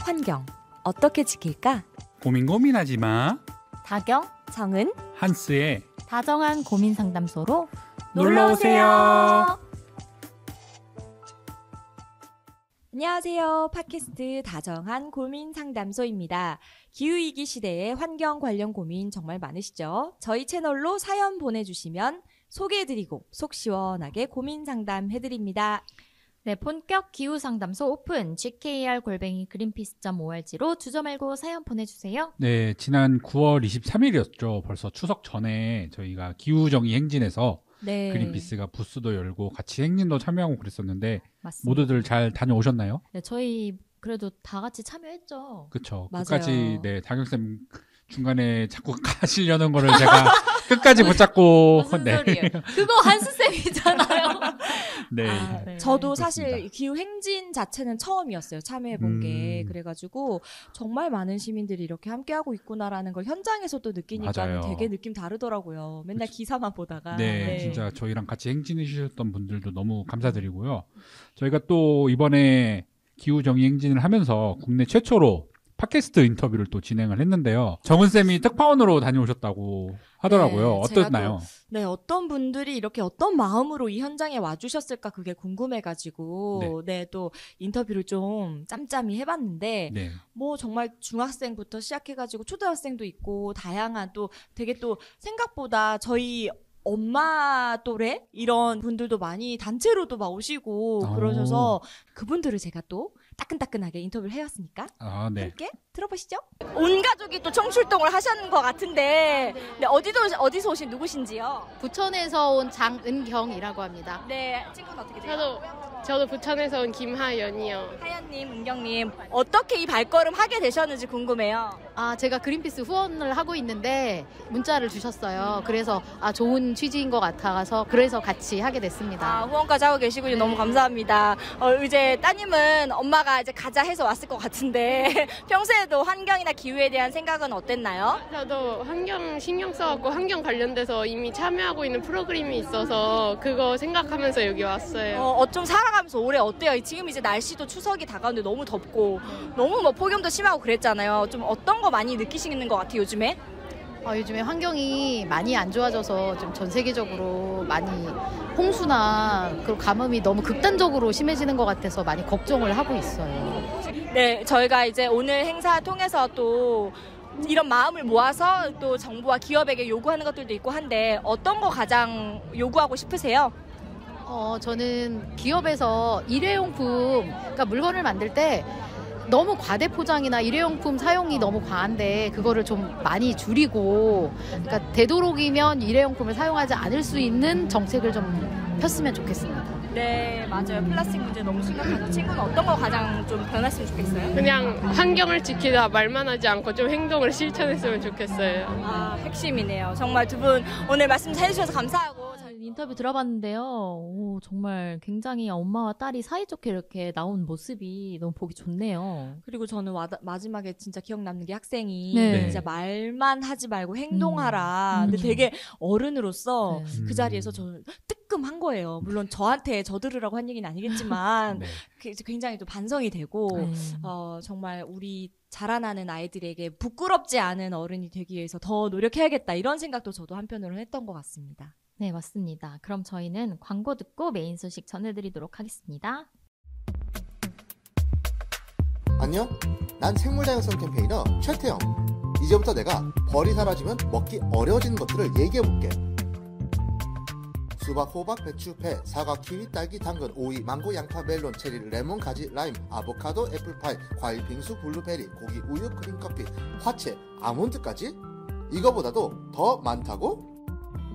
환경 어떻게 지킬까? 고민하지 마. 다경, 정은 한스의 다정한 고민 상담소로 놀러오세요. 안녕하세요. 팟캐스트 다정한 고민 상담소입니다. 기후위기 시대에 환경 관련 고민 정말 많으시죠? 저희 채널로 사연 보내주시면 소개해드리고 속 시원하게 고민 상담해드립니다. 네, 본격 기후 상담소 오픈 gkr@greenpeace.org로 주저 말고 사연 보내주세요. 네, 지난 9월 23일이었죠. 벌써 추석 전에 저희가 기후정의 행진에서 네. 그린피스가 부스도 열고 같이 행진도 참여하고 그랬었는데 맞습니다. 모두들 잘 다녀오셨나요? 네, 저희 그래도 다 같이 참여했죠. 그렇죠. 맞아요. 끝까지 네, 다경쌤 중간에 자꾸 가시려는 거를 제가 끝까지 붙잡고 무슨 네. 소리예요? 그거 한스쌤이잖아요. 네. 네. 저도 그렇습니다. 사실 기후 행진 자체는 처음이었어요. 참여해본 게. 그래가지고 정말 많은 시민들이 이렇게 함께하고 있구나라는 걸 현장에서도 느끼니까 맞아요. 되게 느낌 다르더라고요. 맨날 기사만 보다가. 네, 진짜 저희랑 같이 행진해 주셨던 분들도 너무 감사드리고요. 저희가 또 이번에 기후정의 행진을 하면서 국내 최초로 팟캐스트 인터뷰를 또 진행을 했는데요. 정은쌤이 특파원으로 다녀오셨다고 하더라고요. 네, 제가 어땠나요? 네, 어떤 분들이 이렇게 어떤 마음으로 이 현장에 와주셨을까 그게 궁금해가지고 또 인터뷰를 좀 짬짬이 해봤는데 네. 뭐 정말 중학생부터 시작해가지고 초등학생도 있고 다양한 또 되게 또 생각보다 저희 엄마 또래 이런 분들도 많이 단체로도 막 오시고 그러셔서 그분들을 제가 또 따끈따끈하게 인터뷰를 해왔으니까 네. 함께 들어보시죠. 온 가족이 또 청출동을 하셨는 것 같은데 네, 어디서 오신 누구신지요? 부천에서 온 장은경이라고 합니다. 네, 친구는 어떻게 돼요? 저도 부천에서 온 김하연이요. 하연님, 은경님 어떻게 이 발걸음 하게 되셨는지 궁금해요. 제가 그린피스 후원을 하고 있는데 문자를 주셨어요. 그래서 좋은 취지인 것 같아서 그래서 같이 하게 됐습니다. 후원까지 하고 계시군요. 너무 감사합니다. 이제 따님은 엄마가 이제 가자 해서 왔을 것 같은데 평소에도 환경이나 기후에 대한 생각은 어땠나요? 저도 환경 신경 써갖고 환경 관련돼서 이미 참여하고 있는 프로그램이 있어서 그거 생각하면서 여기 왔어요. 좀 살아가면서 올해 어때요? 지금 이제 날씨도 추석이 다가오는데 너무 덥고 너무 뭐 폭염도 심하고 그랬잖아요. 좀 어떤 거 많이 느끼시는 것 같아요, 요즘에? 요즘에 환경이 많이 안 좋아져서 좀 전 세계적으로 많이 홍수나 그리고 가뭄이 너무 극단적으로 심해지는 것 같아서 많이 걱정을 하고 있어요. 네, 저희가 이제 오늘 행사 통해서 또 이런 마음을 모아서 또 정부와 기업에게 요구하는 것들도 있고 한데 어떤 거 가장 요구하고 싶으세요? 저는 기업에서 일회용품, 그러니까 물건을 만들 때 너무 과대 포장이나 일회용품 사용이 너무 과한데 그거를 좀 많이 줄이고, 그러니까 되도록이면 일회용품을 사용하지 않을 수 있는 정책을 좀 폈으면 좋겠습니다. 네, 맞아요. 플라스틱 문제 너무 심각한데 친구는 어떤 거 가장 좀 변했으면 좋겠어요? 그냥 환경을 지키다 말만 하지 않고 좀 행동을 실천했으면 좋겠어요. 핵심이네요. 정말 두 분 오늘 말씀 해주셔서 감사하고. 인터뷰 들어봤는데요. 정말 굉장히 엄마와 딸이 사이좋게 이렇게 나온 모습이 너무 보기 좋네요. 그리고 저는 마지막에 진짜 기억 남는 게 학생이 네. 진짜 말만 하지 말고 행동하라. 근데 되게 어른으로서 그 자리에서 저는 뜨끔한 거예요. 물론 저 들으라고 한 얘기는 아니겠지만 네. 굉장히 또 반성이 되고 정말 우리 자라나는 아이들에게 부끄럽지 않은 어른이 되기 위해서 더 노력해야겠다 이런 생각도 저도 한편으로는 했던 것 같습니다. 네, 맞습니다. 그럼 저희는 광고 듣고 메인 소식 전해드리도록 하겠습니다. 안녕? 난 생물다양성 캠페이너 최태영. 이제부터 내가 벌이 사라지면 먹기 어려워지는 것들을 얘기해볼게. 수박, 호박, 배추, 배, 사과, 키위, 딸기, 당근, 오이, 망고, 양파, 멜론, 체리, 레몬, 가지, 라임, 아보카도, 애플파이, 과일, 빙수, 블루베리, 고기, 우유, 크림커피, 화채, 아몬드까지? 이거보다도 더 많다고?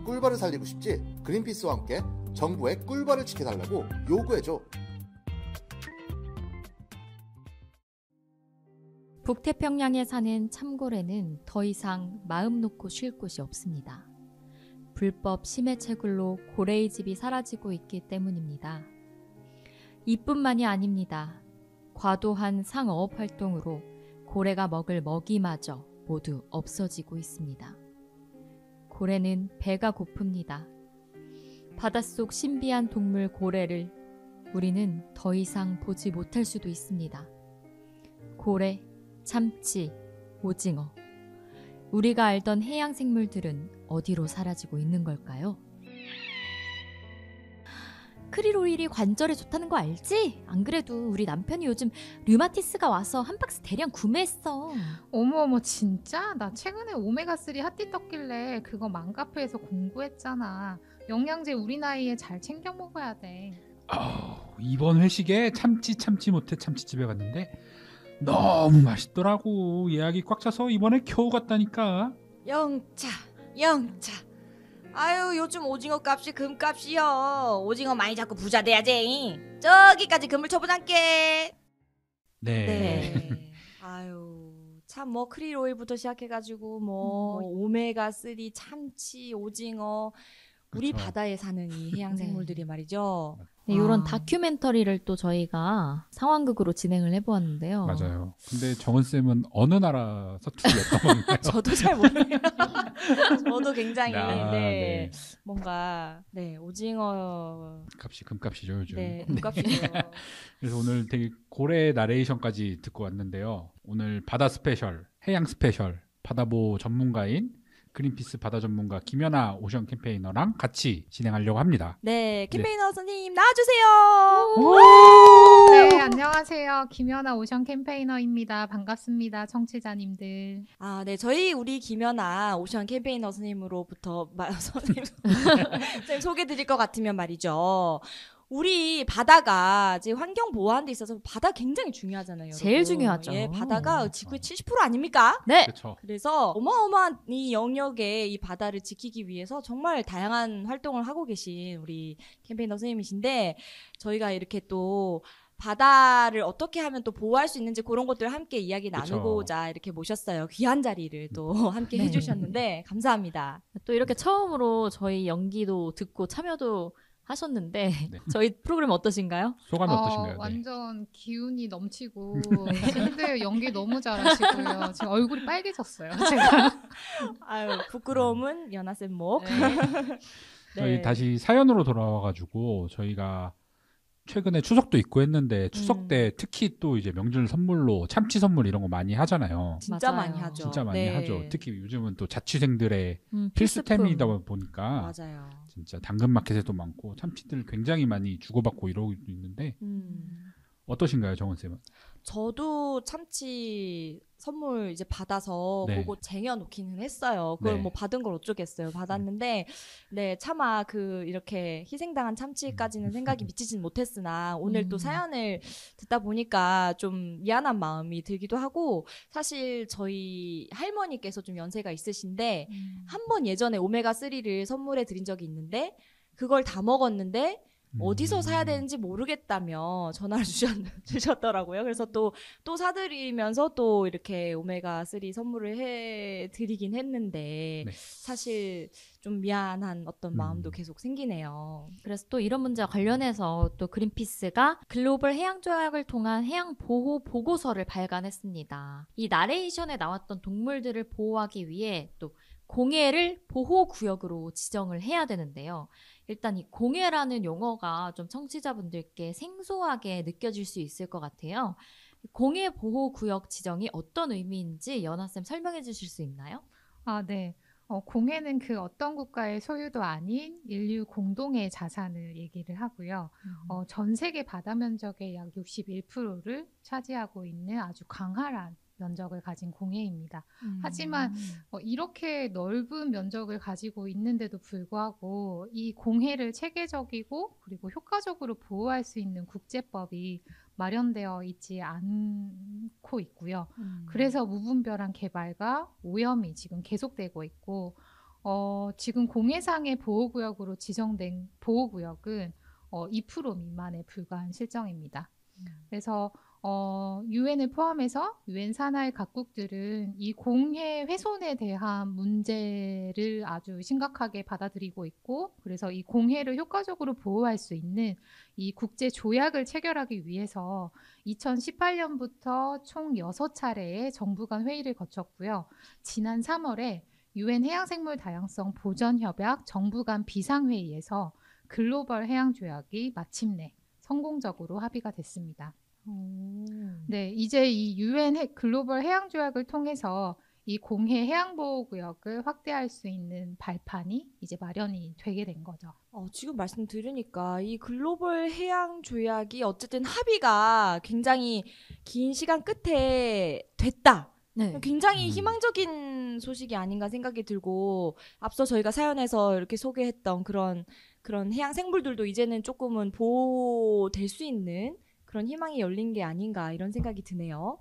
꿀벌을 살리고 싶지? 그린피스와 함께 정부의 꿀벌을 지켜달라고 요구해줘. 북태평양에 사는 참고래는 더 이상 마음 놓고 쉴 곳이 없습니다. 불법 심해 채굴로 고래의 집이 사라지고 있기 때문입니다. 이뿐만이 아닙니다. 과도한 상어업 활동으로 고래가 먹을 먹이마저 모두 없어지고 있습니다. 고래는 배가 고픕니다. 바닷속 신비한 동물 고래를 우리는 더 이상 보지 못할 수도 있습니다. 고래, 참치, 오징어. 우리가 알던 해양 생물들은 어디로 사라지고 있는 걸까요? 크릴 오일이 관절에 좋다는 거 알지? 안 그래도 우리 남편이 요즘 류마티스가 와서 한 박스 대량 구매했어. 어머 진짜? 나 최근에 오메가3 핫띠 떴길래 그거 맘카페에서 공부했잖아. 영양제 우리 나이에 잘 챙겨 먹어야 돼. 이번 회식에 참지 못해 참치집에 갔는데 너무 맛있더라고. 예약이 꽉 차서 이번에 겨우 갔다니까. 영차. 아유 요즘 오징어 값이 금값이여. 오징어 많이 잡고 부자 돼야지. 저기까지 금을 쳐보잔께. 네. 아유 참 뭐 크릴 오일부터 시작해가지고 뭐 오메가 3 참치 오징어 우리 그쵸. 바다에 사는 이 해양 생물들이 말이죠. 네, 이런 다큐멘터리를 또 저희가 상황극으로 진행을 해보았는데요. 맞아요. 근데 정은쌤은 어느 나라 사투리였던 건가요? 저도 잘 모르겠어요. 저도 굉장히 네. 뭔가 오징어 값이 금값이죠 요즘. 금값이죠. 그래서 오늘 되게 고래 나레이션까지 듣고 왔는데요. 오늘 바다 스페셜, 해양 스페셜, 바다보호 전문가인 그린피스 바다 전문가 김연아 오션 캠페이너랑 같이 진행하려고 합니다. 네, 캠페이너 선생님 나와주세요. 네, 안녕하세요. 김연아 오션 캠페이너입니다. 반갑습니다. 청취자님들. 아, 네, 우리 김연아 오션 캠페이너 선생님으로부터 선생님 소개드릴 것 같으면 말이죠. 우리 바다가 이제 환경 보호하는 데 있어서 바다 굉장히 중요하잖아요. 제일 여러분. 중요하죠. 예, 바다가 지구의 70% 아닙니까? 네. 그렇죠. 그래서 어마어마한 이 영역의 이 바다를 지키기 위해서 정말 다양한 활동을 하고 계신 우리 캠페이너 선생님이신데 저희가 이렇게 또 바다를 어떻게 하면 또 보호할 수 있는지 그런 것들을 함께 이야기 나누고자 이렇게 모셨어요. 귀한 자리를 또 함께 해주셨는데 감사합니다. 또 이렇게 처음으로 저희 연기도 듣고 참여도 하셨는데 네. 저희 프로그램 어떠신가요? 소감이 어떠신가요? 네. 완전 기운이 넘치고 근데 연기 너무 잘하시고요. 지금 얼굴이 빨개졌어요. 제가. 아유 부끄러움은 연하쌤 목. 저희 다시 사연으로 돌아와가지고 저희가 최근에 추석도 있고 했는데 추석 때 특히 또 이제 명절 선물로 참치 선물 이런 거 많이 하잖아요. 진짜 맞아요. 많이 하죠. 진짜 많이 네. 하죠. 특히 요즘은 또 자취생들의 필수품. 필수템이다 보니까 맞아요. 진짜 당근마켓에도 많고 참치들 굉장히 많이 주고받고 이러고 있는데 어떠신가요, 정은 쌤은? 저도 참치 선물 이제 받아서 네. 그거 쟁여놓기는 했어요. 그걸 네. 뭐 받은 걸 어쩌겠어요. 받았는데 네 차마 이렇게 희생당한 참치까지는 생각이 미치진 못했으나 오늘 또 사연을 듣다 보니까 좀 미안한 마음이 들기도 하고 사실 저희 할머니께서 좀 연세가 있으신데 한 번 예전에 오메가3를 선물해 드린 적이 있는데 그걸 다 먹었는데 어디서 사야 되는지 모르겠다며 전화를 주셨더라고요. 그래서 또 사드리면서 또 이렇게 오메가3 선물을 해드리긴 했는데 네. 사실 좀 미안한 어떤 마음도 계속 생기네요. 그래서 또 이런 문제와 관련해서 또 그린피스가 글로벌 해양 조약을 통한 해양 보호 보고서를 발간했습니다. 이 나레이션에 나왔던 동물들을 보호하기 위해 또 공해를 보호구역으로 지정을 해야 되는데요. 일단 이 공해라는 용어가 좀 청취자분들께 생소하게 느껴질 수 있을 것 같아요. 공해 보호구역 지정이 어떤 의미인지 연하쌤 설명해 주실 수 있나요? 아, 네. 공해는 그 어떤 국가의 소유도 아닌 인류 공동의 자산을 얘기를 하고요. 전 세계 바다 면적의 약 61%를 차지하고 있는 아주 광활한 면적을 가진 공해입니다. 하지만 이렇게 넓은 면적을 가지고 있는데도 불구하고 이 공해를 체계적이고 그리고 효과적으로 보호할 수 있는 국제법이 마련되어 있지 않고 있고요. 그래서 무분별한 개발과 오염이 지금 계속되고 있고 지금 공해상의 보호구역으로 지정된 보호구역은 2% 미만에 불과한 실정입니다. 그래서 유엔을 포함해서 유엔 산하의 각국들은 이 공해 훼손에 대한 문제를 아주 심각하게 받아들이고 있고 그래서 이 공해를 효과적으로 보호할 수 있는 이 국제 조약을 체결하기 위해서 2018년부터 총 6차례의 정부 간 회의를 거쳤고요. 지난 3월에 유엔 해양생물 다양성 보전 협약 정부 간 비상회의에서 글로벌 해양 조약이 마침내 성공적으로 합의가 됐습니다. 네, 이제 이 UN 글로벌 해양 조약을 통해서 이 공해 해양보호구역을 확대할 수 있는 발판이 이제 마련이 되게 된 거죠. 지금 말씀 들으니까 이 글로벌 해양 조약이 어쨌든 합의가 굉장히 긴 시간 끝에 됐다. 네. 굉장히 희망적인 소식이 아닌가 생각이 들고 앞서 저희가 사연에서 이렇게 소개했던 그런 해양 생물들도 이제는 조금은 보호될 수 있는 그런 희망이 열린 게 아닌가 이런 생각이 드네요.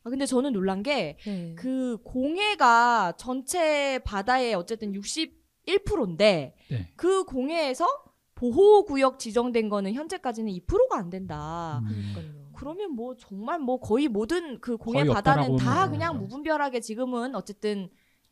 근데 저는 놀란 게 그 공해가 전체 바다의 어쨌든 61%인데 네. 그 공해에서 보호구역 지정된 거는 현재까지는 2%가 안 된다. 그러면 뭐 정말 뭐 거의 모든 그 공해 거의 바다는 없다라고 다 보면 그냥 되죠. 무분별하게 지금은 어쨌든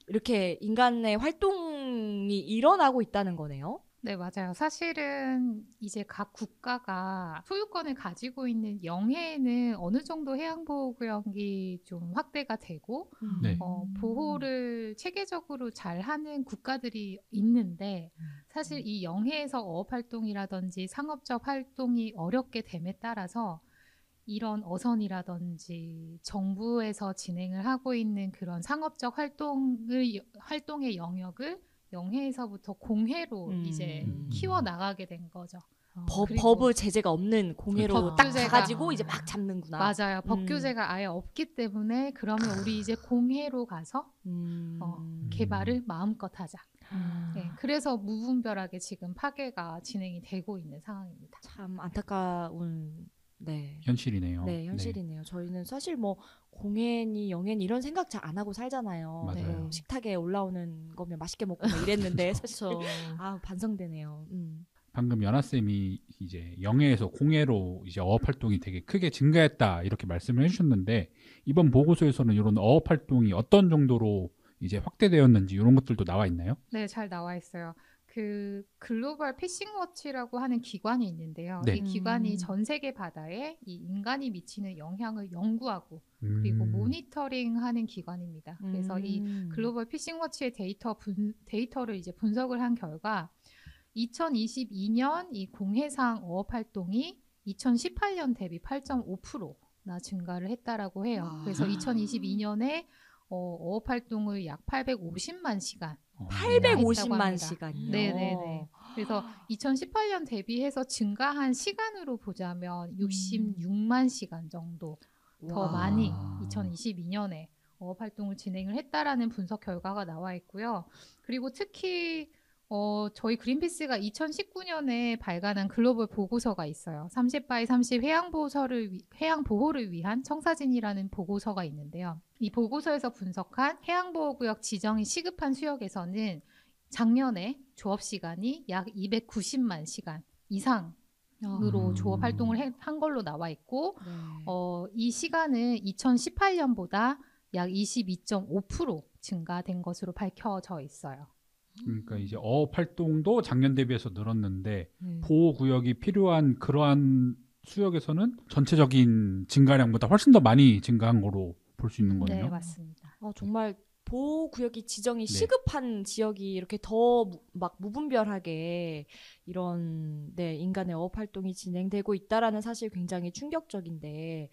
이렇게 인간의 활동이 일어나고 있다는 거네요. 네, 맞아요. 사실은 이제 각 국가가 소유권을 가지고 있는 영해에는 어느 정도 해양보호구역이 좀 확대가 되고 네. 보호를 체계적으로 잘하는 국가들이 있는데 사실 이 영해에서 어업활동이라든지 상업적 활동이 어렵게 됨에 따라서 이런 어선이라든지 정부에서 진행을 하고 있는 그런 상업적 활동의 영역을 영해에서부터 공해로 이제 키워나가게 된 거죠. 법의 제재가 없는 공해로 그렇죠. 딱 법규제가- 가가지고 이제 막 잡는구나. 맞아요. 법규제가 아예 없기 때문에 그러면 우리 이제 공해로 가서 개발을 마음껏 하자. 네, 그래서 무분별하게 지금 파괴가 진행이 되고 있는 상황입니다. 참 안타까운 현실이네요. 네, 현실이네요. 저희는 사실 뭐 공해니 영해니 이런 생각 잘 안 하고 살잖아요. 맞아요. 뭐 식탁에 올라오는 거면 맛있게 먹고 뭐 이랬는데 사실 그렇죠. 반성되네요. 방금 연하쌤이 이제 영해에서 공해로 이제 어업 활동이 되게 크게 증가했다 이렇게 말씀을 해주셨는데 이번 보고서에서는 이런 어업 활동이 어떤 정도로 이제 확대되었는지 이런 것들도 나와 있나요? 네, 잘 나와 있어요. 그 글로벌 피싱워치라고 하는 기관이 있는데요. 네. 이 기관이 전 세계 바다에 이 인간이 미치는 영향을 연구하고 그리고 모니터링하는 기관입니다. 그래서 이 글로벌 피싱워치의 데이터를 이제 분석을 한 결과 2022년 이 공해상 어업 활동이 2018년 대비 8.5%나 증가를 했다라고 해요. 그래서 2022년에 어업 활동을 약 850만 시간 850만 시간이요. 네네네. 그래서 2018년 대비해서 증가한 시간으로 보자면 66만 시간 정도 더 와. 많이 2022년에 어업 활동을 진행을 했다라는 분석 결과가 나와 있고요. 그리고 특히 저희 그린피스가 2019년에 발간한 글로벌 보고서가 있어요. 30x30 해양 보호를 위한 청사진이라는 보고서가 있는데요. 이 보고서에서 분석한 해양보호구역 지정이 시급한 수역에서는 작년에 조업 시간이 약 290만 시간 이상으로 조업 활동을 한 걸로 나와 있고 이 시간은 2018년보다 약 22.5% 증가된 것으로 밝혀져 있어요. 그러니까 이제 어업 활동도 작년 대비해서 늘었는데 보호 구역이 필요한 그러한 수역에서는 전체적인 증가량보다 훨씬 더 많이 증가한 거로 볼 수 있는 거네요. 네, 맞습니다. 정말 보호구역이 지정이 네. 시급한 지역이 이렇게 더 막 무분별하게 이런 인간의 어업 활동이 진행되고 있다라는 사실 굉장히 충격적인데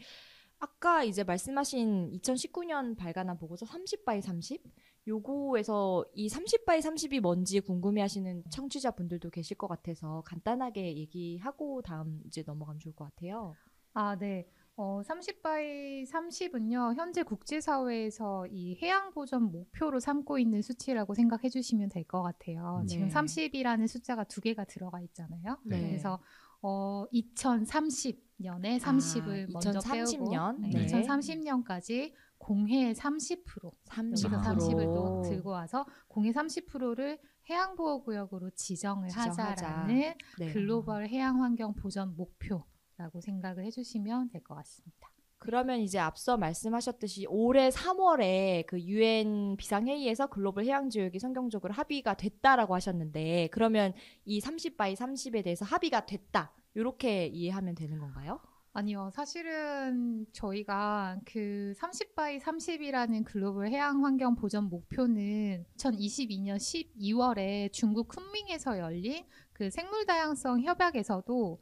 아까 이제 말씀하신 2019년 발간한 보고서 30x30 요거에서 이 30x30이 뭔지 궁금해하시는 청취자분들도 계실 것 같아서 간단하게 얘기하고 다음 이제 넘어가면 좋을 것 같아요. 아, 네. 30x30은요, 현재 국제사회에서 이 해양보전 목표로 삼고 있는 수치라고 생각해 주시면 될 것 같아요. 네. 지금 30이라는 숫자가 2개가 들어가 있잖아요. 네. 그래서 2030년에 30을 먼저 2030년? 빼고 네. 2030년까지 공해의 30%, 여기서 30을 또 30%. 들고 와서 공해 30%를 해양보호구역으로 지정을 지정하자. 하자라는 네. 글로벌 해양환경 보전 목표라고 생각을 해주시면 될 것 같습니다. 그러면 이제 앞서 말씀하셨듯이 올해 3월에 그 UN 비상회의에서 글로벌 해양지역이 성경적으로 합의가 됐다라고 하셨는데 그러면 이 30x30에 대해서 합의가 됐다 이렇게 이해하면 되는 건가요? 아니요. 사실은 저희가 그 30x30이라는 글로벌 해양환경 보전 목표는 2022년 12월에 중국 쿤밍에서 열린 그 생물다양성 협약에서도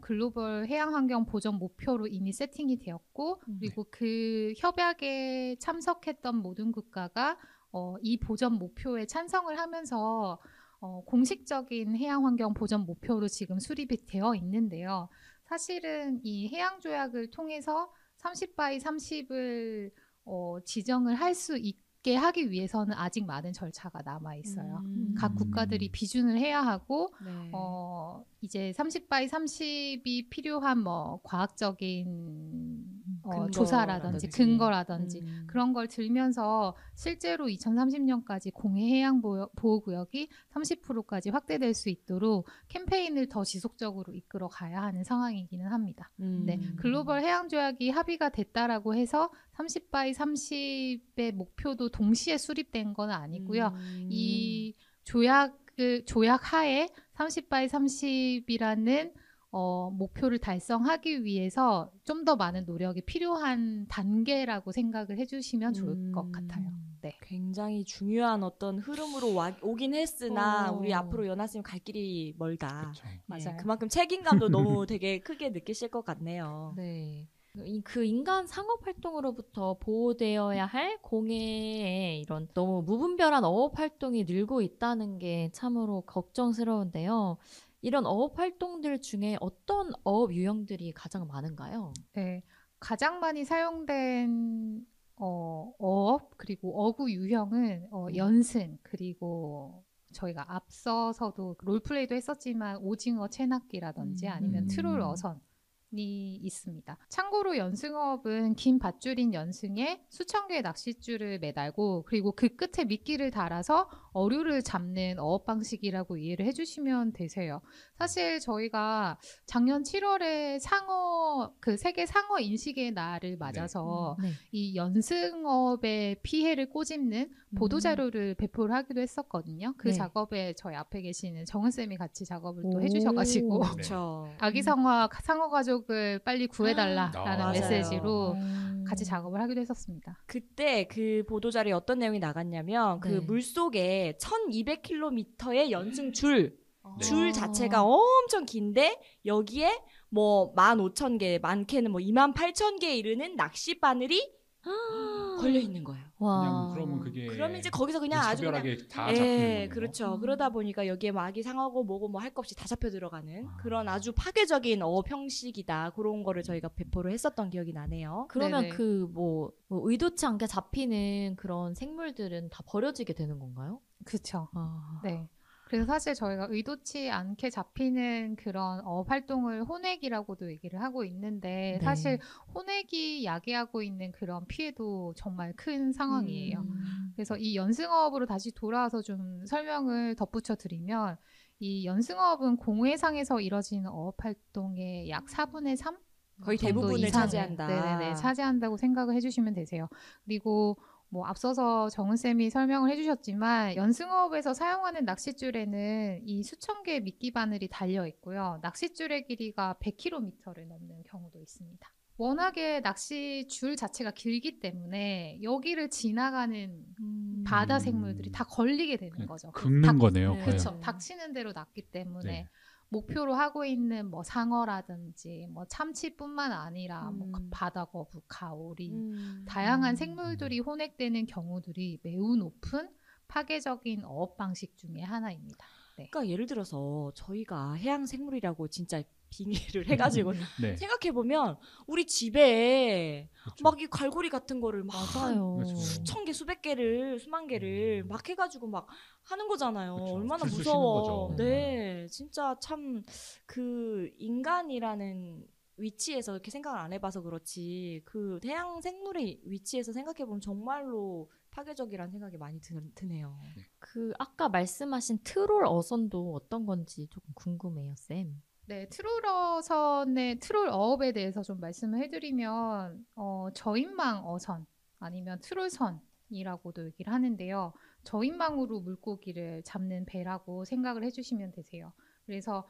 글로벌 해양환경 보전 목표로 이미 세팅이 되었고 그리고 그 협약에 참석했던 모든 국가가 이 보전 목표에 찬성을 하면서 공식적인 해양환경 보전 목표로 지금 수립이 되어 있는데요. 사실은 이 해양조약을 통해서 30 by 30을 지정을 할 수 있게 하기 위해서는 아직 많은 절차가 남아 있어요. 각 국가들이 비준을 해야 하고 네. 이제 30 by 30이 필요한 뭐 과학적인 조사라든지 근거라든지 그런 걸 들면서 실제로 2030년까지 공해 해양 보호구역이 30%까지 확대될 수 있도록 캠페인을 더 지속적으로 이끌어 가야 하는 상황이기는 합니다. 네, 글로벌 해양 조약이 합의가 됐다라고 해서 30 by 30의 목표도 동시에 수립된 건 아니고요. 이 조약 하에 30 by 30이라는 목표를 달성하기 위해서 좀 더 많은 노력이 필요한 단계라고 생각을 해주시면 좋을 것 같아요. 네. 굉장히 중요한 어떤 흐름으로 오긴 했으나 우리 앞으로 연하쌤 갈 길이 멀다. 그쵸. 네, 맞아요. 그만큼 책임감도 너무 되게 크게 느끼실 것 같네요. 네. 그 인간 상업 활동으로부터 보호되어야 할 공해의 이런 너무 무분별한 어업 활동이 늘고 있다는 게 참으로 걱정스러운데요. 이런 어업 활동들 중에 어떤 어업 유형들이 가장 많은가요? 네, 가장 많이 사용된 어업 그리고 어구 유형은 연승 그리고 저희가 앞서서도 롤플레이도 했었지만 오징어 채낚기라든지 아니면 트롤 어선 이 있습니다. 참고로 연승어업은 긴 밧줄인 연승에 수천 개의 낚싯줄을 매달고 그리고 그 끝에 미끼를 달아서 어류를 잡는 어업 방식이라고 이해를 해주시면 되세요. 사실 저희가 작년 7월에 그 세계 상어 인식의 날을 맞아서 네. 이 연승어업의 피해를 꼬집는 보도자료를 배포를 하기도 했었거든요. 그 네. 작업에 저희 앞에 계시는 정은쌤이 같이 작업을 또 해주셔가지고 그렇죠. 아기 상어 가족을 빨리 구해달라라는 맞아요. 메시지로 같이 작업을 하기도 했었습니다. 그때 그 보도자료에 어떤 내용이 나갔냐면 그 네. 물속에 1200km의 연승 줄 네. 자체가 엄청 긴데 여기에 뭐 15,000개, 많게는 뭐 28,000개에 이르는 낚시 바늘이 걸려 있는 거예요. 그냥 그러면 그게 그러면 이제 거기서 그냥 아주 그냥 무차별하게 다 잡히는 거예요. 예, 그렇죠. 그러다 보니까 여기에 뭐 아기 상어고 뭐고 뭐 할 것 없이 다 잡혀 들어가는 그런 아주 파괴적인 어업 형식이다. 그런 거를 저희가 배포를 했었던 기억이 나네요. 그러면 네네. 그 뭐 의도치 않게 잡히는 그런 생물들은 다 버려지게 되는 건가요? 그렇죠. 아. 네. 그래서 사실 저희가 의도치 않게 잡히는 그런 어업 활동을 혼액이라고도 얘기를 하고 있는데 네. 사실 혼액이 야기하고 있는 그런 피해도 정말 큰 상황이에요. 그래서 이 연승어업으로 다시 돌아와서 좀 설명을 덧붙여 드리면 이 연승어업은 공해상에서 이뤄지는 어업 활동의 약 4분의 3 거의 정도 대부분을 이상을, 차지한다. 네네네, 차지한다고 생각을 해주시면 되세요. 그리고 뭐 앞서서 정은쌤이 설명을 해주셨지만 연승어업에서 사용하는 낚싯줄에는 이 수천 개의 미끼 바늘이 달려 있고요. 낚싯줄의 길이가 100km를 넘는 경우도 있습니다. 워낙에 낚싯줄 자체가 길기 때문에 여기를 지나가는 바다 생물들이 다 걸리게 되는 거죠. 긁는 거네요. 네. 그렇죠. 거의. 닥치는 대로 낚기 때문에 네. 목표로 하고 있는 뭐 상어라든지 뭐 참치뿐만 아니라 뭐 바다거북, 가오리 다양한 생물들이 혼액되는 경우들이 매우 높은 파괴적인 어업 방식 중에 하나입니다. 네. 그러니까 예를 들어서 저희가 해양 생물이라고 진짜 빙의를 해가지고 네. 생각해보면 우리 집에 그렇죠. 막 이 갈고리 같은 거를 막 맞아요. 그렇죠. 수천 개, 수백 개를, 수만 개를 막 해가지고 막 하는 거잖아요. 그렇죠. 얼마나 줄수 무서워. 쉬는 거죠. 네, 진짜 참 그 인간이라는 위치에서 이렇게 생각을 안 해봐서 그렇지 그 해양 생물의 위치에서 생각해보면 정말로 파괴적이라는 생각이 많이 드네요. 그 아까 말씀하신 트롤 어선도 어떤 건지 조금 궁금해요, 쌤. 네, 트롤 어업에 대해서 좀 말씀을 해드리면 저인망 어선 아니면 트롤선이라고도 얘기를 하는데요. 저인망으로 물고기를 잡는 배라고 생각을 해주시면 되세요. 그래서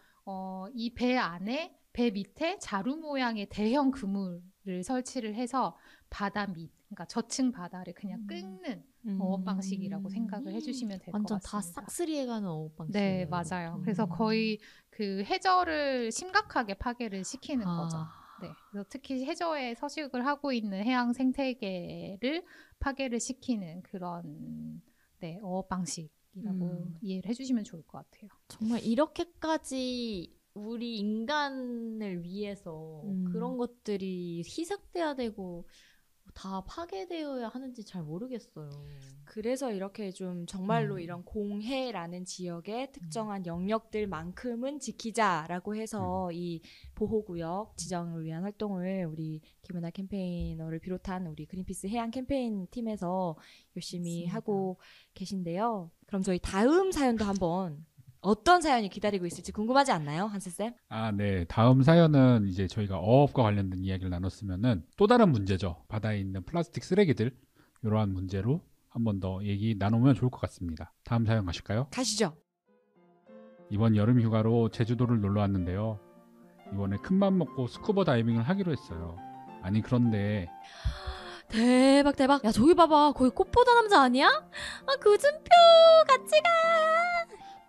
이 배 안에 배 밑에 자루 모양의 대형 그물을 설치를 해서 바다 밑, 그러니까 저층 바다를 그냥 끊는 어업 방식이라고 생각을 해주시면 될 것 완전 같습니다. 다 싹쓸이해가는 어업 방식. 네, 맞아요. 그래서 거의 그 해저를 심각하게 파괴를 시키는 거죠. 아, 네, 그래서 특히 해저에 서식을 하고 있는 해양 생태계를 파괴를 시키는 그런 네, 어업 방식이라고 이해를 해주시면 좋을 것 같아요. 정말 이렇게까지 우리 인간을 위해서 그런 것들이 희생돼야 되고 다 파괴되어야 하는지 잘 모르겠어요. 그래서 이렇게 좀 정말로 음. 이런 공해라는 지역의 특정한 영역들만큼은 지키자라고 해서 이 보호구역 지정을 위한 활동을 우리 김은하 캠페이너를 비롯한 우리 그린피스 해양 캠페인 팀에서 열심히 맞습니다. 하고 계신데요. 그럼 저희 다음 사연도 한번 어떤 사연이 기다리고 있을지 궁금하지 않나요, 한스쌤? 아, 네. 다음 사연은 이제 저희가 어업과 관련된 이야기를 나눴으면은 또 다른 문제죠. 바다에 있는 플라스틱 쓰레기들 이러한 문제로 한 번 더 얘기 나누면 좋을 것 같습니다. 다음 사연 가실까요? 가시죠. 이번 여름 휴가로 제주도를 놀러 왔는데요. 이번에 큰맘 먹고 스쿠버 다이빙을 하기로 했어요. 아니 그런데 대박 대박. 야 저기 봐봐. 거기 꽃보다 남자 아니야? 아 구준표 같이 가.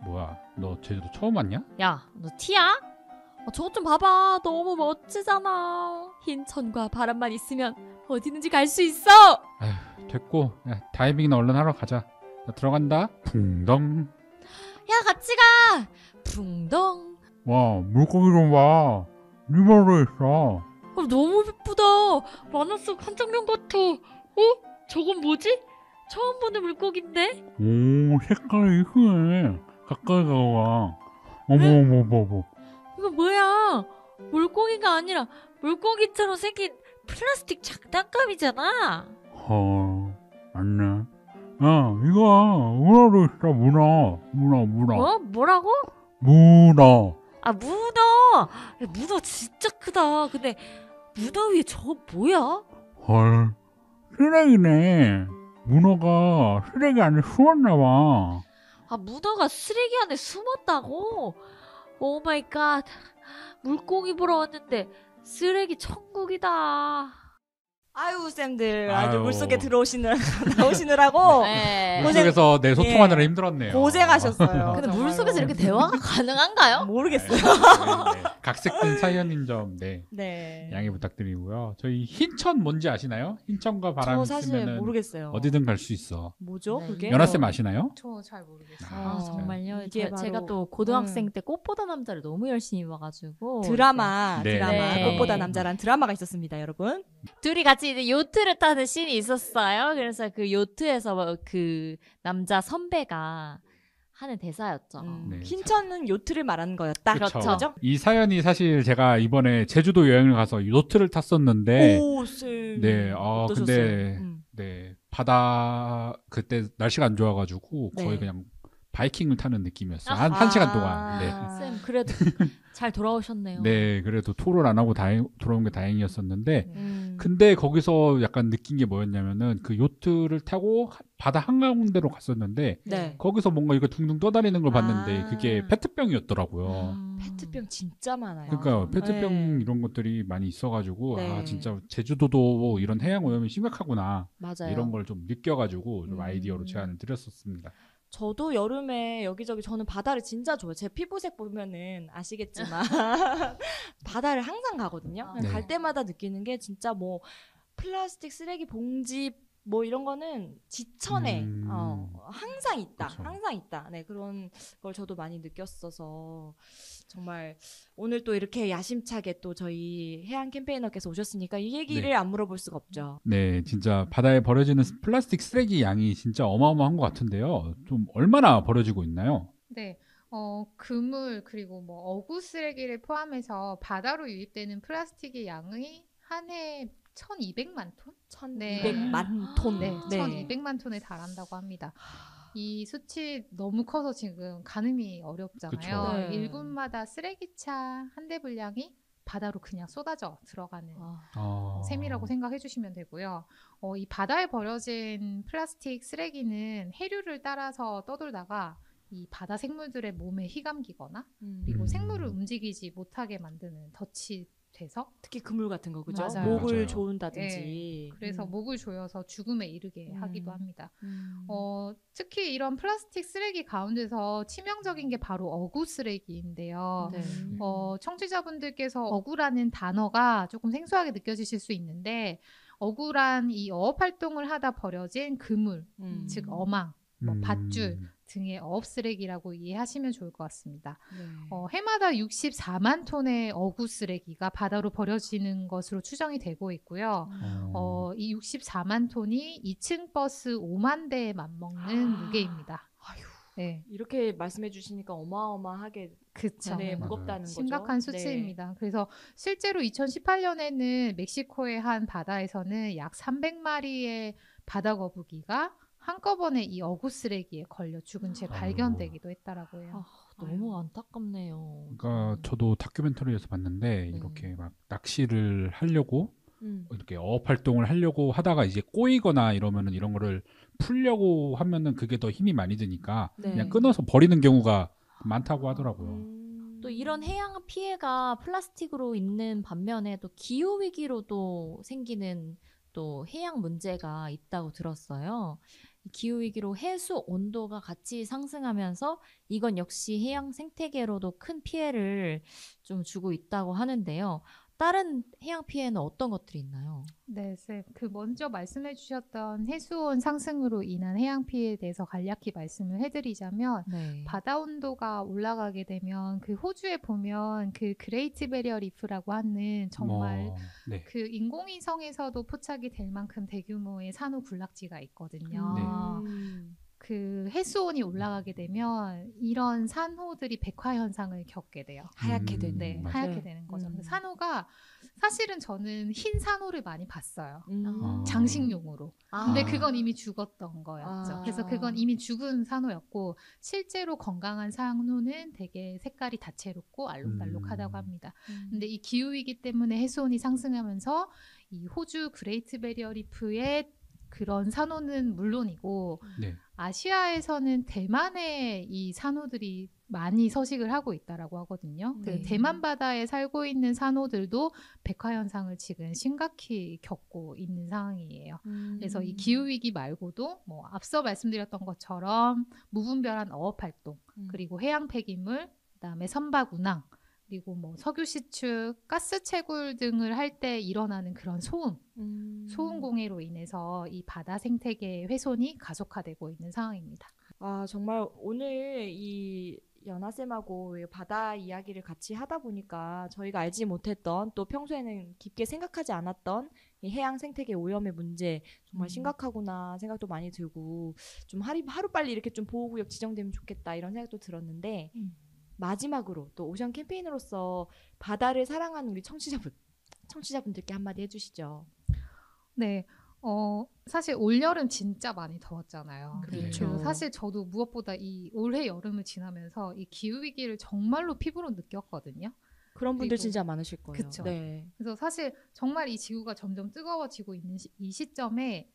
뭐야, 너 제주도 처음 왔냐? 야 너 티야? 저것 좀 봐봐. 너무 멋지잖아. 흰 천과 바람만 있으면 어디든지 갈 수 있어. 아휴, 됐고, 야, 다이빙이나 얼른 하러 가자. 나 들어간다. 붕덩. 야 같이 가. 붕덩. 와, 물고기 좀 봐. 리버로 있어. 너무 예쁘다. 만화 속 한장면 같아. 저건 뭐지? 처음 보는 물고기인데? 오, 색깔이 이쁘네. 가까이 가봐. 어머. 이거 뭐야? 물고기가 아니라 물고기처럼 생긴 플라스틱 장난감이잖아. 헐, 맞네. 야, 이거 문어도 있어, 문어. 뭐라고? 문어. 아 문어. 야, 문어 진짜 크다. 근데 문어 위에 저거 뭐야? 헐, 쓰레기네. 문어가 쓰레기 안에 숨었나 봐. 아 문어가 쓰레기 안에 숨었다고? 오 마이 갓. 물고기 보러 왔는데 쓰레기 천국이다. 아유, 쌤들 아주 아유. 물속에 나오시느라고 네. 물속에서 내 소통하느라 예. 힘들었네요. 고생하셨어요. 근데 정말로. 물속에서 이렇게 대화가 가능한가요? 모르겠어요. 네. 각색된 사연인 점, 네. 네. 양해 부탁드리고요. 저희 흰천 뭔지 아시나요? 흰천과 바람 저 사실 있으면은 모르겠어요. 어디든 갈 수 있어. 뭐죠? 네. 그게? 연하쌤 아시나요? 저 잘 모르겠어요. 아 정말요? 이게 제가 바로- 또 고등학생 때 꽃보다 남자를 너무 열심히 봐가지고 드라마, 네. 네. 꽃보다 남자란 드라마 가 있었습니다, 여러분. 둘이 같이 이제 요트를 타는 씬이 있었어요. 그래서 그 요트에서 그 남자 선배가 하는 대사였죠. 네. 흰천은 요트를 말하는 거였다. 그렇죠. 그죠? 이 사연이 사실 제가 이번에 제주도 여행을 가서 요트를 탔었는데, 오, 쌤. 네, 어떠셨어요? 근데 네, 바다 그때 날씨가 안 좋아가지고 네. 거의 그냥 바이킹을 타는 느낌이었어요. 한 시간 동안. 네. 쌤 그래도 잘 돌아오셨네요. 네, 그래도 토를 안 하고 돌아온 게 다행이었었는데, 음. 근데 거기서 약간 느낀 게 뭐였냐면은 그 요트를 타고 바다 한가운데로 갔었는데, 네. 거기서 뭔가 이거 둥둥 떠다니는 걸 봤는데 아. 그게 페트병이었더라고요. 페트병 진짜 많아요. 그러니까 페트병 네. 이런 것들이 많이 있어가지고 네. 아 진짜 제주도도 이런 해양 오염이 심각하구나 맞아요. 이런 걸 좀 느껴가지고 좀 아이디어로 음. 제안을 드렸었습니다. 저도 여름에 여기저기 저는 바다를 진짜 좋아해요. 제 피부색 보면은 아시겠지만 바다를 항상 가거든요. 네. 갈 때마다 느끼는 게 진짜 뭐 플라스틱 쓰레기 봉지 뭐 이런 거는 지천에 항상 있다. 그쵸. 항상 있다. 네, 그런 걸 저도 많이 느꼈어서 정말 오늘 또 이렇게 야심차게 또 저희 해양 캠페이너께서 오셨으니까 이 얘기를 네. 안 물어볼 수가 없죠. 네, 진짜 바다에 버려지는 플라스틱 쓰레기 양이 진짜 어마어마한 것 같은데요. 좀 얼마나 버려지고 있나요? 네. 그물 그리고 뭐 어구 쓰레기를 포함해서 바다로 유입되는 플라스틱의 양이 한 해 1,200만 톤? 1,200만 톤. 네, 1,200만 톤에 달한다고 합니다. 이 수치 너무 커서 지금 가늠이 어렵잖아요. 그쵸. 네. 일군마다 쓰레기차 한 대 분량이 바다로 그냥 쏟아져 들어가는 셈이라고 생각해 주시면 되고요. 이 바다에 버려진 플라스틱 쓰레기는 해류를 따라서 떠돌다가 이 바다 생물들의 몸에 휘감기거나 그리고 생물을 움직이지 못하게 만드는 덫이 돼서 특히 그물 같은 거 그죠? 맞아요. 목을 맞아요. 조은다든지. 그래서 목을 조여서 죽음에 이르게 하기도 합니다. 음. 특히 이런 플라스틱 쓰레기 가운데서 치명적인 게 바로 어구 쓰레기인데요. 네. 청취자분들께서 어구라는 단어가 조금 생소하게 느껴지실 수 있는데 어구란 이 어업 활동을 하다 버려진 그물, 즉 어망, 밧줄 등의 어업 쓰레기라고 이해하시면 좋을 것 같습니다. 네. 해마다 64만 톤의 어구 쓰레기가 바다로 버려지는 것으로 추정이 되고 있고요. 이 64만 톤이 2층 버스 5만 대에 맞먹는 무게입니다. 아휴. 네, 이렇게 말씀해 주시니까 어마어마하게 그쵸. 네, 맞아요. 무겁다는 거죠. 심각한 네. 수치입니다. 그래서 실제로 2018년에는 멕시코의 한 바다에서는 약 300마리의 바다 거북이가 한꺼번에 이 어구 쓰레기에 걸려 죽은 채 발견되기도 했다라고 해요. 너무 안타깝네요. 그러니까 저도 다큐멘터리에서 봤는데 이렇게 막 낚시를 하려고 이렇게 어업 활동을 하려고 하다가 이제 꼬이거나 이러면은 이런 거를 풀려고 하면은 그게 더 힘이 많이 드니까 네. 그냥 끊어서 버리는 경우가 많다고 하더라고요. 또 이런 해양 피해가 플라스틱으로 있는 반면에 또 기후 위기로도 생기는 또 해양 문제가 있다고 들었어요. 이 기후 위기로 해수 온도가 같이 상승하면서 이건 역시 해양 생태계로도 큰 피해를 좀 주고 있다고 하는데요. 다른 해양 피해는 어떤 것들이 있나요? 네, 쌤. 먼저 말씀해 주셨던 해수온 상승으로 인한 해양 피해에 대해서 간략히 말씀을 해드리자면 네. 바다 온도가 올라가게 되면 그 호주에 보면 그 그레이트 베리어 리프라고 하는 정말 네. 그 인공위성에서도 포착이 될 만큼 대규모의 산호 군락지가 있거든요. 네. 그 해수온이 올라가게 되면 이런 산호들이 백화 현상을 겪게 돼요. 하얗게 되는. 네, 맞아요. 하얗게 네. 되는 거죠. 산호가 사실은 저는 흰 산호를 많이 봤어요. 아. 장식용으로. 아. 근데 그건 이미 죽었던 거였죠. 아. 그래서 그건 이미 죽은 산호였고 실제로 건강한 산호는 되게 색깔이 다채롭고 알록달록하다고 합니다. 근데 이 기후위기 때문에 해수온이 상승하면서 이 호주 그레이트 베리어 리프의 그런 산호는 물론이고 네. 아시아에서는 대만에 이 산호들이 많이 서식을 하고 있다라고 하거든요. 네. 그 대만 바다에 살고 있는 산호들도 백화 현상을 지금 심각히 겪고 있는 상황이에요. 그래서 이 기후 위기 말고도 뭐 앞서 말씀드렸던 것처럼 무분별한 어업 활동, 그리고 해양 폐기물, 그다음에 선박 운항, 그리고 뭐 석유 시축, 가스 채굴 등을 할 때 일어나는 그런 소음 공해로 인해서 이 바다 생태계의 훼손이 가속화되고 있는 상황입니다. 아, 정말 오늘 이 연하쌤하고 바다 이야기를 같이 하다 보니까 저희가 알지 못했던 또 평소에는 깊게 생각하지 않았던 이 해양 생태계 오염의 문제 정말 심각하구나 생각도 많이 들고 좀 하루빨리 이렇게 좀 보호구역 지정되면 좋겠다 이런 생각도 들었는데 마지막으로 또 오션 캠페인으로서 바다를 사랑하는 우리 청취자분들께 한마디 해주시죠. 네. 사실 올여름 진짜 많이 더웠잖아요. 그렇죠. 그래서 사실 저도 무엇보다 이 올해 여름을 지나면서 이 기후위기를 정말로 피부로 느꼈거든요. 그런 분들 그리고- 진짜 많으실 거예요. 그쵸. 네. 그래서 사실 정말 이 지구가 점점 뜨거워지고 있는 이 시점에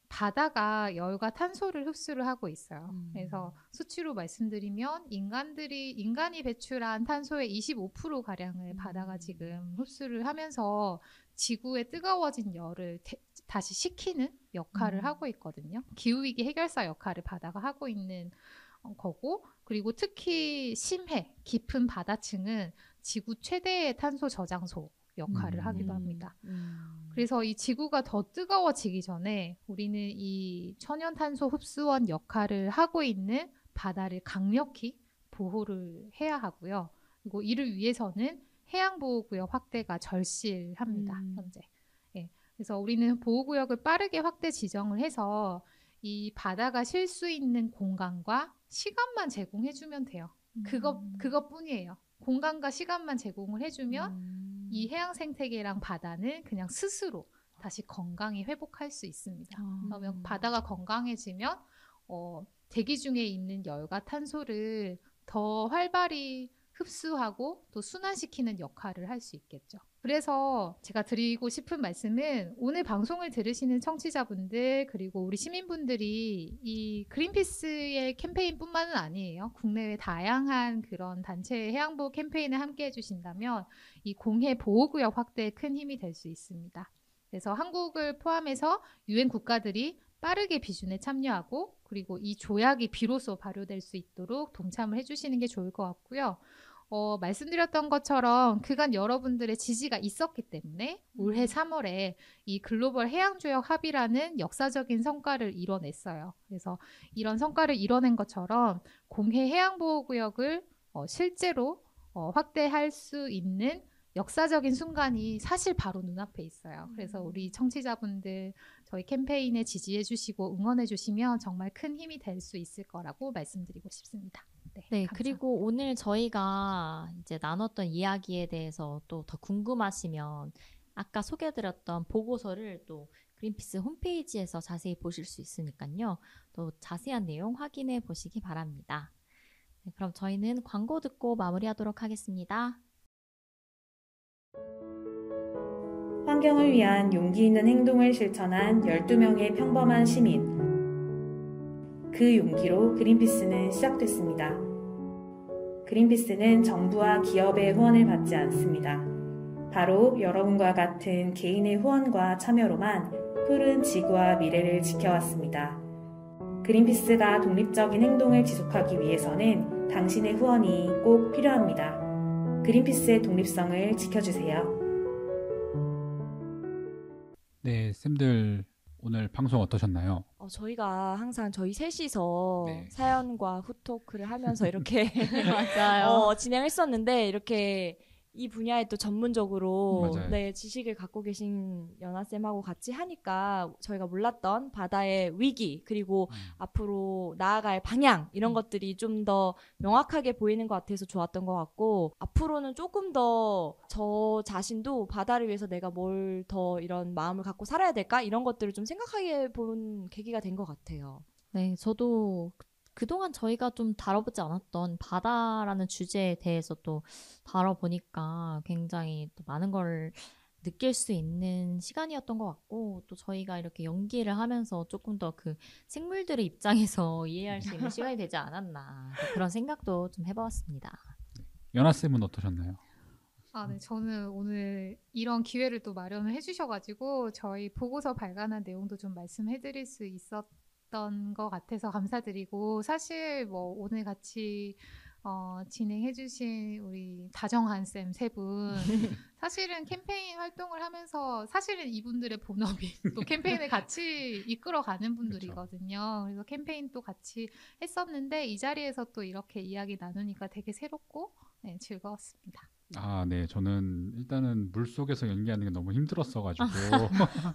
바다가 열과 탄소를 흡수를 하고 있어요. 그래서 수치로 말씀드리면 인간이 배출한 탄소의 25%가량을 바다가 지금 흡수를 하면서 지구의 뜨거워진 열을 다시 식히는 역할을 하고 있거든요. 기후위기 해결사 역할을 바다가 하고 있는 거고, 그리고 특히 심해, 깊은 바다층은 지구 최대의 탄소 저장소 역할을 하기도 합니다. 그래서 이 지구가 더 뜨거워지기 전에 우리는 이 천연탄소 흡수원 역할을 하고 있는 바다를 강력히 보호를 해야 하고요. 그리고 이를 위해서는 해양보호구역 확대가 절실합니다. 현재. 예. 그래서 우리는 보호구역을 빠르게 확대 지정을 해서 이 바다가 쉴 수 있는 공간과 시간만 제공해주면 돼요. 그것뿐이에요. 공간과 시간만 제공을 해주면 이 해양 생태계랑 바다는 그냥 스스로 다시 건강히 회복할 수 있습니다. 그러면 바다가 건강해지면 대기 중에 있는 열과 탄소를 더 활발히 흡수하고 또 순환시키는 역할을 할 수 있겠죠. 그래서 제가 드리고 싶은 말씀은 오늘 방송을 들으시는 청취자분들 그리고 우리 시민분들이 이 그린피스의 캠페인뿐만은 아니에요. 국내외 다양한 그런 단체의 해양보호 캠페인을 함께 해주신다면 이 공해 보호구역 확대에 큰 힘이 될 수 있습니다. 그래서 한국을 포함해서 유엔 국가들이 빠르게 비준에 참여하고 그리고 이 조약이 비로소 발효될 수 있도록 동참을 해주시는 게 좋을 것 같고요. 말씀드렸던 것처럼 그간 여러분들의 지지가 있었기 때문에 올해 3월에 이 글로벌 해양조약 합의라는 역사적인 성과를 이뤄냈어요. 그래서 이런 성과를 이뤄낸 것처럼 공해 해양보호구역을 실제로 확대할 수 있는 역사적인 순간이 사실 바로 눈앞에 있어요. 그래서 우리 청취자분들 저희 캠페인에 지지해 주시고 응원해 주시면 정말 큰 힘이 될 수 있을 거라고 말씀드리고 싶습니다. 네, 감사합니다. 그리고 오늘 저희가 이제 나눴던 이야기에 대해서 또 더 궁금하시면 아까 소개해드렸던 보고서를 또 그린피스 홈페이지에서 자세히 보실 수 있으니까요. 또 자세한 내용 확인해 보시기 바랍니다. 네, 그럼 저희는 광고 듣고 마무리하도록 하겠습니다. 환경을 위한 용기 있는 행동을 실천한 12명의 평범한 시민. 그 용기로 그린피스는 시작됐습니다. 그린피스는 정부와 기업의 후원을 받지 않습니다. 바로 여러분과 같은 개인의 후원과 참여로만 푸른 지구와 미래를 지켜왔습니다. 그린피스가 독립적인 행동을 지속하기 위해서는 당신의 후원이 꼭 필요합니다. 그린피스의 독립성을 지켜주세요. 네, 쌤들 오늘 방송 어떠셨나요? 저희가 항상 저희 셋이서 네. 사연과 후토크를 하면서 이렇게 맞아요. 진행했었는데 이렇게 이 분야에 또 전문적으로 맞아요. 네, 지식을 갖고 계신 연아쌤하고 같이 하니까 저희가 몰랐던 바다의 위기 그리고 앞으로 나아갈 방향 이런 것들이 좀 더 명확하게 보이는 것 같아서 좋았던 것 같고 앞으로는 조금 더 저 자신도 바다를 위해서 내가 뭘 더 이런 마음을 갖고 살아야 될까 이런 것들을 좀 생각하게 본 계기가 된 것 같아요. 네, 저도 그동안 저희가 좀 다뤄보지 않았던 바다라는 주제에 대해서 또 다뤄보니까 굉장히 또 많은 걸 느낄 수 있는 시간이었던 것 같고 또 저희가 이렇게 연기를 하면서 조금 더 그 생물들의 입장에서 이해할 수 있는 시간이 되지 않았나 그런 생각도 좀 해보았습니다. 연아쌤은 어떠셨나요? 네, 저는 오늘 이런 기회를 또 마련을 해주셔가지고 저희 보고서 발간한 내용도 좀 말씀해드릴 수 있었던 것 같아서 감사드리고 사실 뭐 오늘 같이 진행해주신 우리 다정한 쌤 세 분 사실은 캠페인 활동을 하면서 사실은 이분들의 본업이 또 캠페인을 같이 이끌어가는 분들이거든요. 그래서 캠페인 또 같이 했었는데 이 자리에서 또 이렇게 이야기 나누니까 되게 새롭고 네, 즐거웠습니다. 네. 저는 일단은 물속에서 연기하는 게 너무 힘들었어가지고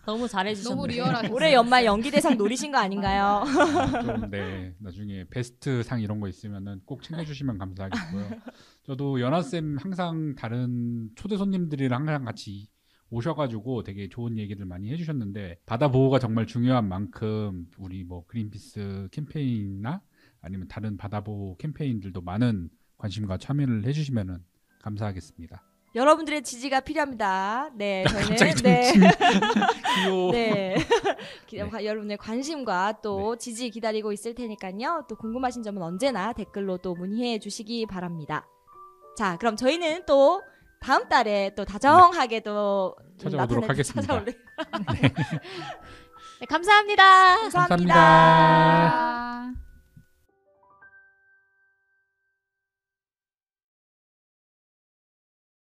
너무 잘해주셨네요. 너무 리얼하셨어요. 올해 연말 연기대상 노리신 거 아닌가요? 좀 네, 나중에 베스트 상 이런 거 있으면은 꼭 챙겨주시면 감사하겠고요. 저도 연아쌤 항상 다른 초대 손님들이랑 항상 같이 오셔가지고 되게 좋은 얘기를 많이 해주셨는데 바다 보호가 정말 중요한 만큼 우리 뭐 그린피스 캠페인이나 아니면 다른 바다 보호 캠페인들도 많은 관심과 참여를 해주시면은 감사하겠습니다. 여러분들의 지지가 필요합니다. 네, 저희는 귀여워. 네. 네. 여러분의 관심과 또 지지 기다리고 있을 테니까요. 또 궁금하신 점은 언제나 댓글로 또 문의해 주시기 바랍니다. 자, 그럼 저희는 또 다음 달에 또 다정하게 또 찾아오도록 하겠습니다. 네, 네, 감사합니다. 감사합니다. 감사합니다.